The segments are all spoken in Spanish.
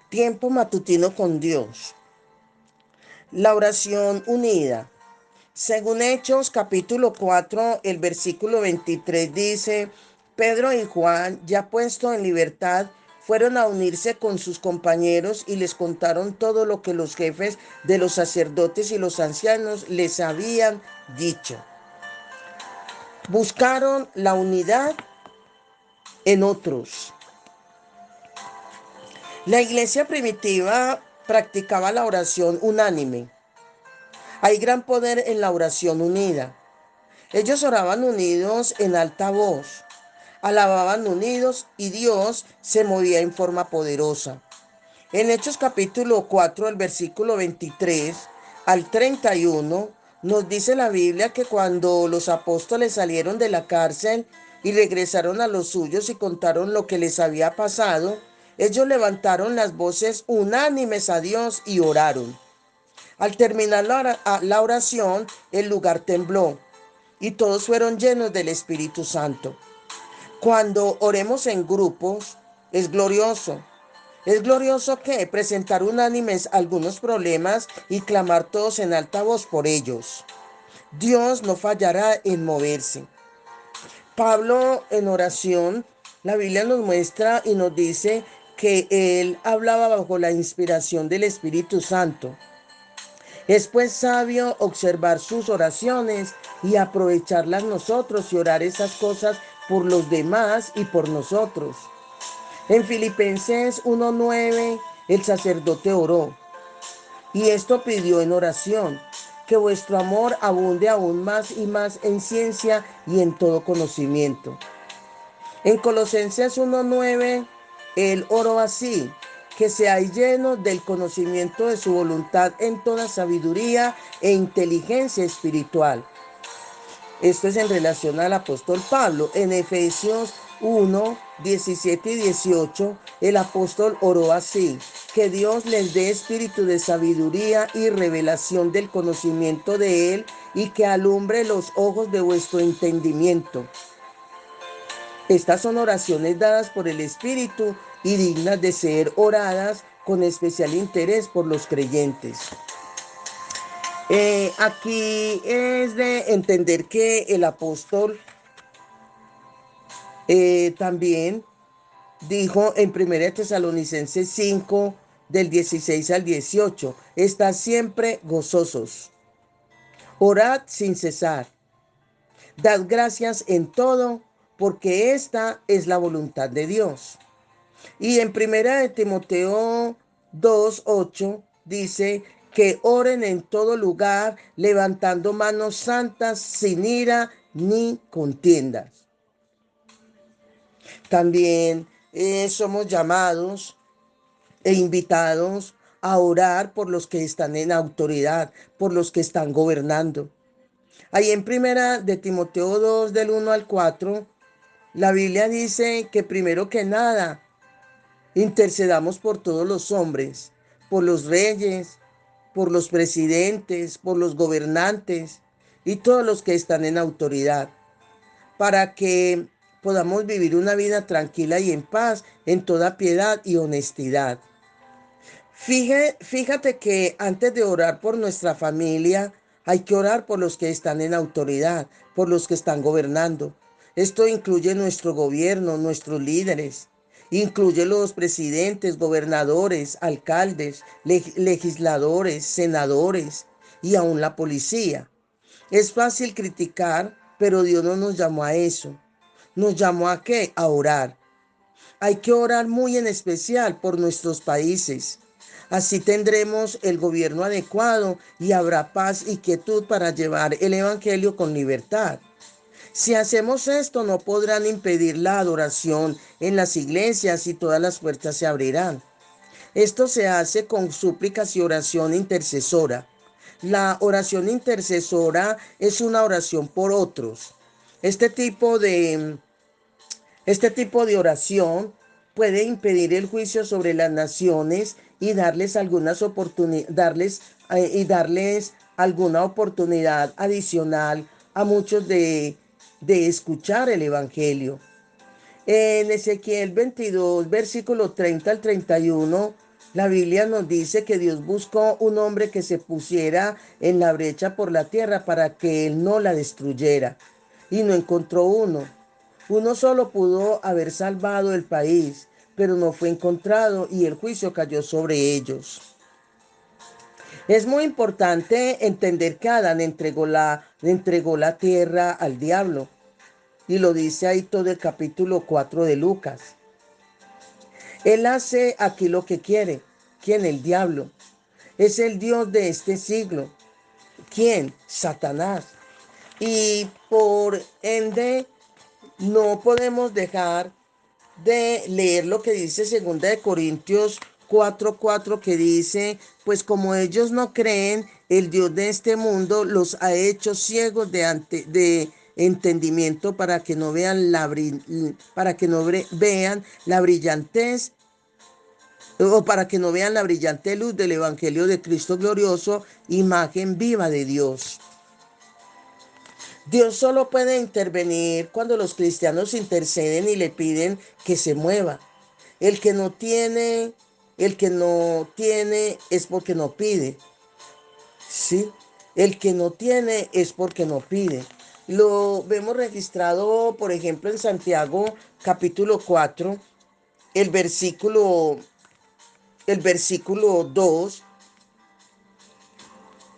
Tiempo matutino con Dios. La oración unida. Según Hechos capítulo 4, el versículo 23 dice, Pedro y Juan, ya puesto en libertad, fueron a unirse con sus compañeros y les contaron todo lo que los jefes de los sacerdotes y los ancianos les habían dicho. Buscaron la unidad en otros. La iglesia primitiva practicaba la oración unánime. Hay gran poder en la oración unida. Ellos oraban unidos en alta voz, alababan unidos y Dios se movía en forma poderosa. En Hechos capítulo 4, el versículo 23 al 31, nos dice la Biblia que cuando los apóstoles salieron de la cárcel y regresaron a los suyos y contaron lo que les había pasado, ellos levantaron las voces unánimes a Dios y oraron. Al terminar la oración, el lugar tembló y todos fueron llenos del Espíritu Santo. Cuando oremos en grupos, es glorioso. Es glorioso que presentar unánimes algunos problemas y clamar todos en alta voz por ellos. Dios no fallará en moverse. Pablo en oración, la Biblia nos muestra y nos dice que él hablaba bajo la inspiración del Espíritu Santo. Es pues sabio observar sus oraciones y aprovecharlas nosotros y orar esas cosas por los demás y por nosotros. En Filipenses 1:9 el sacerdote oró y esto pidió en oración, que vuestro amor abunde aún más y más en ciencia y en todo conocimiento. En Colosenses 1:9 él oró así, que seáis llenos del conocimiento de su voluntad en toda sabiduría e inteligencia espiritual. Esto es en relación al apóstol Pablo. En Efesios 1:17 y 18, el apóstol oró así, que Dios les dé espíritu de sabiduría y revelación del conocimiento de Él y que alumbre los ojos de vuestro entendimiento. Estas son oraciones dadas por el Espíritu y dignas de ser oradas con especial interés por los creyentes. Aquí es de entender que el apóstol también dijo en 1 Tesalonicenses 5, del 16 al 18, estad siempre gozosos, orad sin cesar, dad gracias en todo, porque esta es la voluntad de Dios. Y en 1 Timoteo 2:8 dice que oren en todo lugar, levantando manos santas, sin ira ni contiendas. También somos llamados e invitados a orar por los que están en autoridad, por los que están gobernando. Ahí en 1 Timoteo 2, del 1 al 4, la Biblia dice que primero que nada, intercedamos por todos los hombres, por los reyes, por los presidentes, por los gobernantes y todos los que están en autoridad, para que podamos vivir una vida tranquila y en paz, en toda piedad y honestidad. Fíjate que antes de orar por nuestra familia, hay que orar por los que están en autoridad, por los que están gobernando. Esto incluye nuestro gobierno, nuestros líderes, incluye los presidentes, gobernadores, alcaldes, legisladores, senadores y aún la policía. Es fácil criticar, pero Dios no nos llamó a eso. ¿Nos llamó a qué? A orar. Hay que orar muy en especial por nuestros países. Así tendremos el gobierno adecuado y habrá paz y quietud para llevar el evangelio con libertad. Si hacemos esto, no podrán impedir la adoración en las iglesias y todas las puertas se abrirán. Esto se hace con súplicas y oración intercesora. La oración intercesora es una oración por otros. Este tipo de este tipo de oración puede impedir el juicio sobre las naciones y darles darles alguna oportunidad adicional a muchos de escuchar el evangelio. En Ezequiel 22, versículo 30 al 31, La Biblia nos dice que Dios buscó un hombre que se pusiera en la brecha por la tierra para que él no la destruyera. Y no encontró uno. Uno solo pudo haber salvado el país, pero no fue encontrado y el juicio cayó sobre ellos. Es muy importante entender que Adán le entregó la tierra al diablo. Y lo dice ahí todo el capítulo 4 de Lucas. Él hace aquí lo que quiere. ¿Quién? El diablo. Es el Dios de este siglo. ¿Quién? Satanás. Y por ende, no podemos dejar de leer lo que dice 2 Corintios 4:4, que dice, pues como ellos no creen, el Dios de este mundo los ha hecho ciegos de entendimiento para que no vean la brillantez o para que no vean la brillante luz del Evangelio de Cristo glorioso, imagen viva de Dios. Dios solo puede intervenir cuando los cristianos interceden y le piden que se mueva. El que no tiene, el que no tiene es porque no pide. ¿Sí? El que no tiene es porque no pide. Lo vemos registrado, por ejemplo, en Santiago capítulo 4, el versículo, el versículo 2,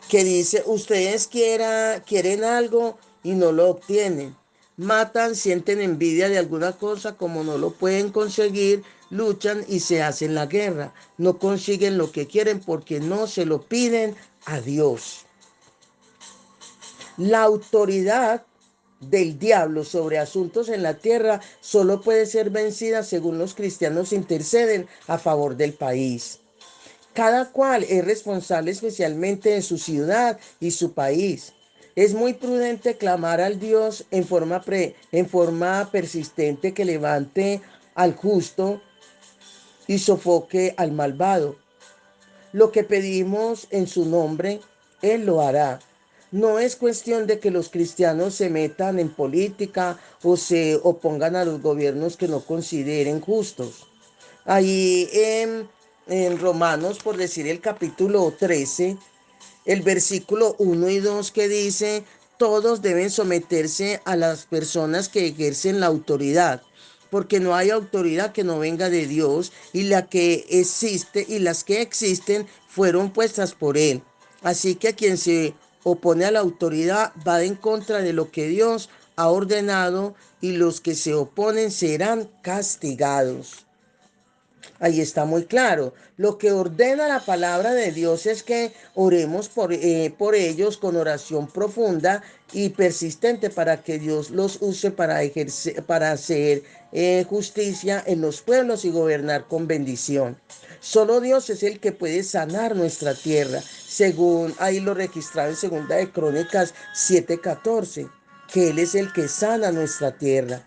que dice, ustedes quieren algo y no lo obtienen. Matan, sienten envidia de alguna cosa, como no lo pueden conseguir, luchan y se hacen la guerra. No consiguen lo que quieren porque no se lo piden a Dios. La autoridad del diablo sobre asuntos en la tierra solo puede ser vencida según los cristianos interceden a favor del país. Cada cual es responsable especialmente de su ciudad y su país. Es muy prudente clamar al Dios en forma persistente que levante al justo y sofoque al malvado. Lo que pedimos en su nombre, Él lo hará. No es cuestión de que los cristianos se metan en política o se opongan a los gobiernos que no consideren justos. Ahí en Romanos, por decir el capítulo 13, el versículo 1 y 2 que dice, todos deben someterse a las personas que ejercen la autoridad, porque no hay autoridad que no venga de Dios y la que existe y las que existen fueron puestas por Él. Así que quien se opone a la autoridad va en contra de lo que Dios ha ordenado y los que se oponen serán castigados. Ahí está muy claro. Lo que ordena la palabra de Dios es que oremos por ellos con oración profunda y persistente para que Dios los use para hacer justicia en los pueblos y gobernar con bendición. Solo Dios es el que puede sanar nuestra tierra, según ahí lo registrado en 2 7:14, que Él es el que sana nuestra tierra.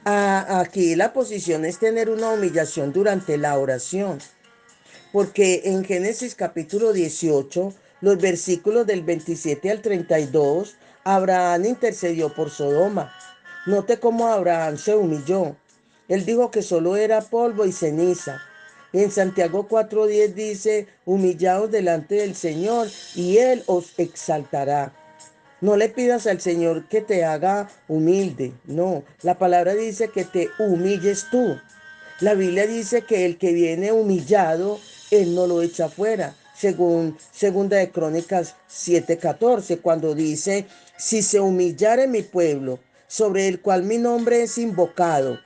Aquí la posición es tener una humillación durante la oración, porque en Génesis capítulo 18, los versículos del 27 al 32, Abraham intercedió por Sodoma. Note cómo Abraham se humilló. Él dijo que solo era polvo y ceniza. En Santiago 4:10 dice, humillaos delante del Señor y Él os exaltará. No le pidas al Señor que te haga humilde, no. La palabra dice que te humilles tú. La Biblia dice que el que viene humillado, Él no lo echa fuera. Según 2 Crónicas 7:14, cuando dice, si se humillare mi pueblo, sobre el cual mi nombre es invocado,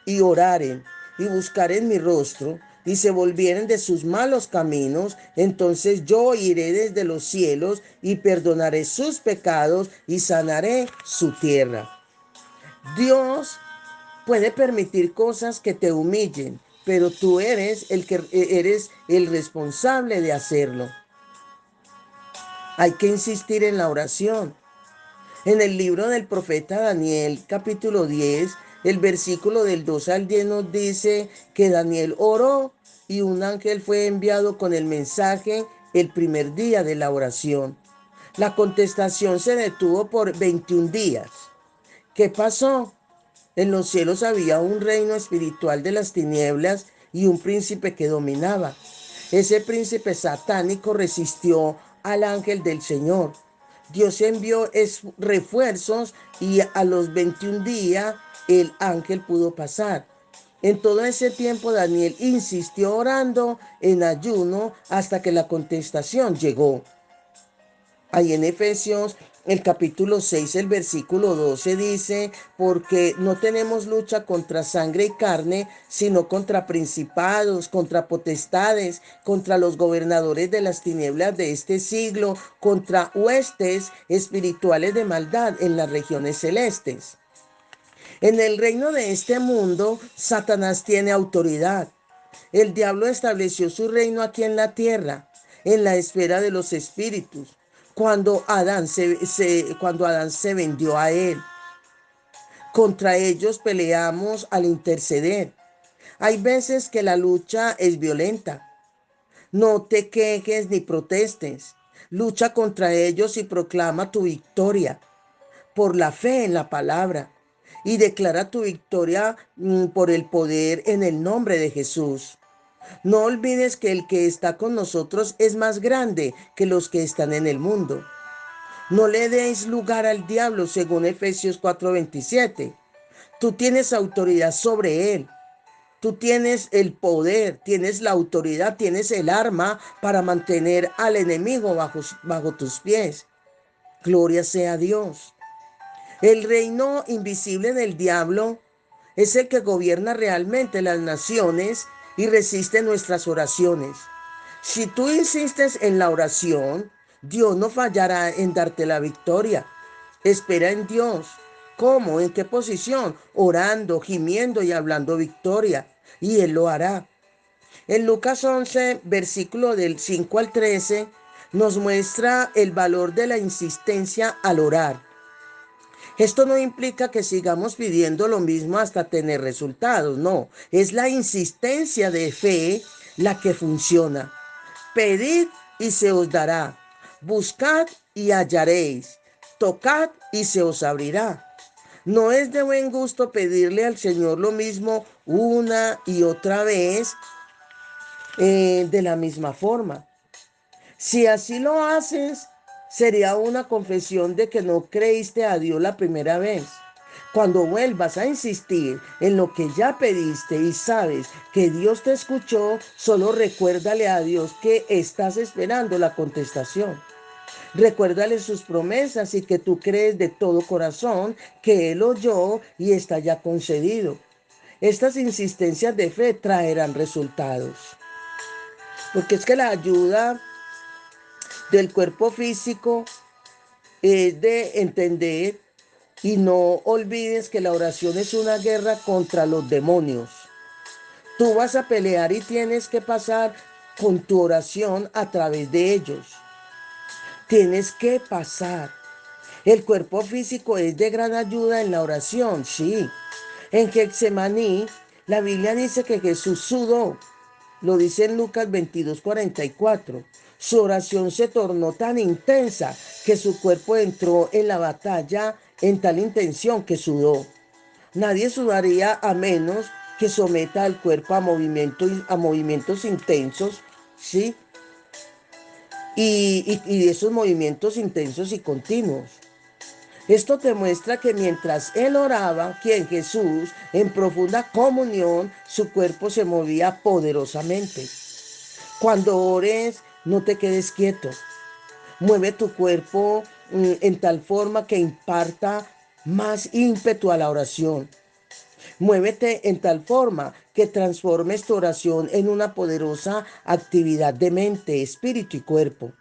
y oraren y buscaren mi rostro, y se volvieren de sus malos caminos, entonces yo iré desde los cielos y perdonaré sus pecados y sanaré su tierra. Dios puede permitir cosas que te humillen, pero tú eres el responsable de hacerlo. Hay que insistir en la oración. En el libro del profeta Daniel, capítulo 10, el versículo del 2 al 10 nos dice que Daniel oró y un ángel fue enviado con el mensaje el primer día de la oración. La contestación se detuvo por 21 días. ¿Qué pasó? En los cielos había un reino espiritual de las tinieblas y un príncipe que dominaba. Ese príncipe satánico resistió al ángel del Señor. Dios envió refuerzos y a los 21 días el ángel pudo pasar. En todo ese tiempo Daniel insistió orando en ayuno hasta que la contestación llegó. Ahí en Efesios, el capítulo 6, el versículo 12 dice, porque no tenemos lucha contra sangre y carne, sino contra principados, contra potestades, contra los gobernadores de las tinieblas de este siglo, contra huestes espirituales de maldad en las regiones celestes. En el reino de este mundo, Satanás tiene autoridad. El diablo estableció su reino aquí en la tierra, en la esfera de los espíritus, cuando Adán se vendió a él. Contra ellos peleamos al interceder. Hay veces que la lucha es violenta. No te quejes ni protestes. Lucha contra ellos y proclama tu victoria por la fe en la palabra. Y declara tu victoria por el poder en el nombre de Jesús. No olvides que el que está con nosotros es más grande que los que están en el mundo. No le deis lugar al diablo, según Efesios 4:27. Tú tienes autoridad sobre él. Tú tienes el poder, tienes la autoridad, tienes el arma para mantener al enemigo bajo tus pies. Gloria sea a Dios. El reino invisible del diablo es el que gobierna realmente las naciones y resiste nuestras oraciones. Si tú insistes en la oración, Dios no fallará en darte la victoria. Espera en Dios. ¿Cómo? ¿En qué posición? Orando, gimiendo y hablando victoria. Y Él lo hará. En Lucas 11, versículo del 5 al 13, nos muestra el valor de la insistencia al orar. Esto no implica que sigamos pidiendo lo mismo hasta tener resultados, no. Es la insistencia de fe la que funciona. Pedid y se os dará. Buscad y hallaréis. Tocad y se os abrirá. No es de buen gusto pedirle al Señor lo mismo una y otra vez de la misma forma. Si así lo haces, sería una confesión de que no creíste a Dios la primera vez. Cuando vuelvas a insistir en lo que ya pediste y sabes que Dios te escuchó, solo recuérdale a Dios que estás esperando la contestación. Recuérdale sus promesas y que tú crees de todo corazón que Él oyó y está ya concedido. Estas insistencias de fe traerán resultados. Porque es que la ayuda del cuerpo físico es de entender y no olvides que la oración es una guerra contra los demonios. Tú vas a pelear y tienes que pasar con tu oración a través de ellos. Tienes que pasar. El cuerpo físico es de gran ayuda en la oración, sí. En Getsemaní, la Biblia dice que Jesús sudó. Lo dice en Lucas 22:44. Su oración se tornó tan intensa que su cuerpo entró en la batalla en tal intención que sudó. Nadie sudaría a menos que someta al cuerpo a movimientos intensos, ¿sí? Y esos movimientos intensos y continuos. Esto te muestra que mientras él oraba, quien Jesús, en profunda comunión, su cuerpo se movía poderosamente. Cuando ores, no te quedes quieto. Mueve tu cuerpo en tal forma que imparta más ímpetu a la oración. Muévete en tal forma que transformes tu oración en una poderosa actividad de mente, espíritu y cuerpo.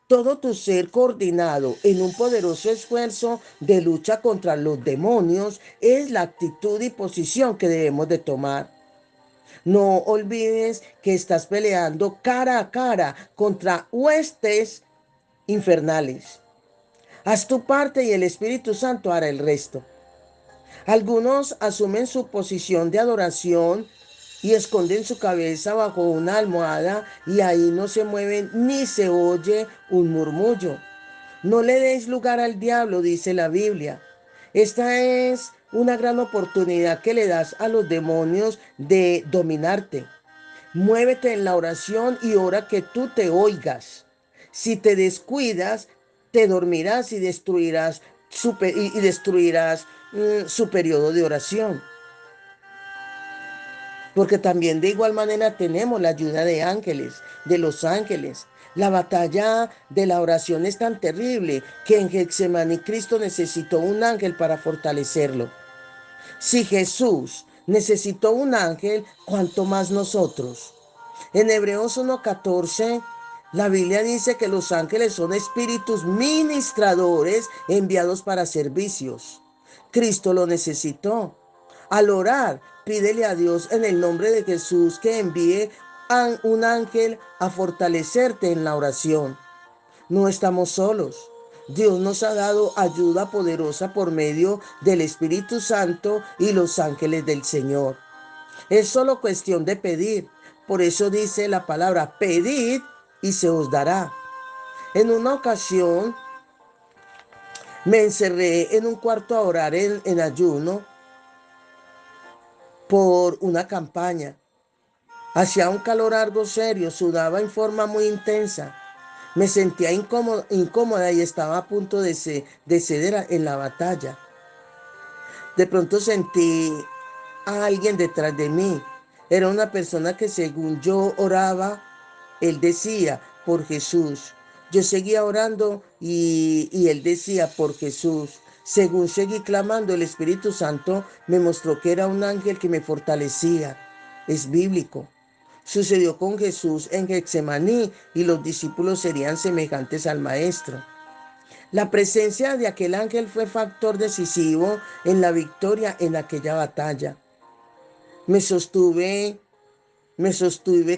Todo tu ser coordinado en un poderoso esfuerzo de lucha contra los demonios es la actitud y posición que debemos de tomar. No olvides que estás peleando cara a cara contra huestes infernales. Haz tu parte y el Espíritu Santo hará el resto. Algunos asumen su posición de adoración y esconden su cabeza bajo una almohada y ahí no se mueven ni se oye un murmullo. No le deis lugar al diablo, dice la Biblia. Esta es una gran oportunidad que le das a los demonios de dominarte. Muévete en la oración y ora que tú te oigas. Si te descuidas, te dormirás y destruirás su periodo de oración. Porque también de igual manera tenemos la ayuda de ángeles, de los ángeles. La batalla de la oración es tan terrible que en Getsemaní Cristo necesitó un ángel para fortalecerlo. Si Jesús necesitó un ángel, ¿cuánto más nosotros? En Hebreos 1:14, la Biblia dice que los ángeles son espíritus ministradores enviados para servicios. Cristo lo necesitó. Al orar, pídele a Dios en el nombre de Jesús que envíe a un ángel a fortalecerte en la oración. No estamos solos. Dios nos ha dado ayuda poderosa por medio del Espíritu Santo y los ángeles del Señor. Es solo cuestión de pedir. Por eso dice la palabra, pedid y se os dará. En una ocasión me encerré en un cuarto a orar en ayuno por una campaña. Hacía un calor algo serio, sudaba en forma muy intensa. Me sentía incómoda y estaba a punto de ceder en la batalla. De pronto sentí a alguien detrás de mí. Era una persona que según yo oraba, él decía, por Jesús. Yo seguía orando y él decía, por Jesús. Según seguí clamando, el Espíritu Santo me mostró que era un ángel que me fortalecía. Es bíblico. Sucedió con Jesús en Getsemaní y los discípulos serían semejantes al Maestro. La presencia de aquel ángel fue factor decisivo en la victoria en aquella batalla. Me sostuve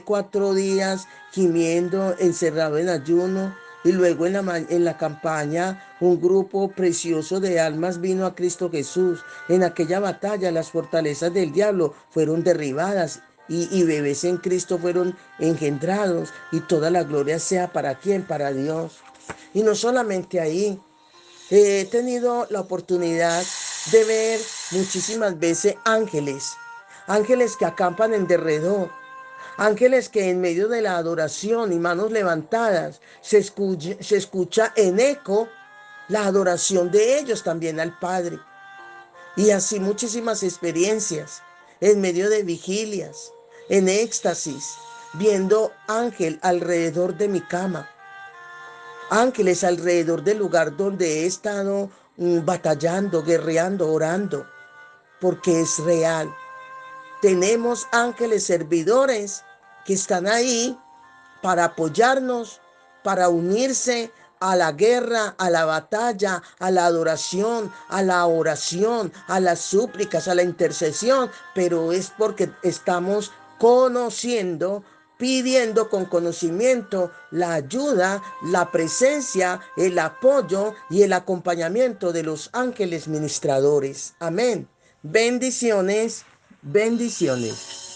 4 días gimiendo, encerrado en ayuno, y luego en la campaña un grupo precioso de almas vino a Cristo Jesús. En aquella batalla las fortalezas del diablo fueron derribadas y bebés en Cristo fueron engendrados, y toda la gloria sea para ¿quién? Para Dios. Y no solamente ahí, he tenido la oportunidad de ver muchísimas veces ángeles que acampan en derredor, ángeles que en medio de la adoración y manos levantadas se escucha en eco la adoración de ellos también al Padre. Y así muchísimas experiencias en medio de vigilias, en éxtasis, viendo ángel alrededor de mi cama, ángeles alrededor del lugar donde he estado batallando, guerreando, orando, porque es real. Tenemos ángeles servidores que están ahí para apoyarnos, para unirse a la guerra, a la batalla, a la adoración, a la oración, a las súplicas, a la intercesión, pero es porque estamos conociendo, pidiendo con conocimiento la ayuda, la presencia, el apoyo y el acompañamiento de los ángeles ministradores. Amén. Bendiciones, bendiciones.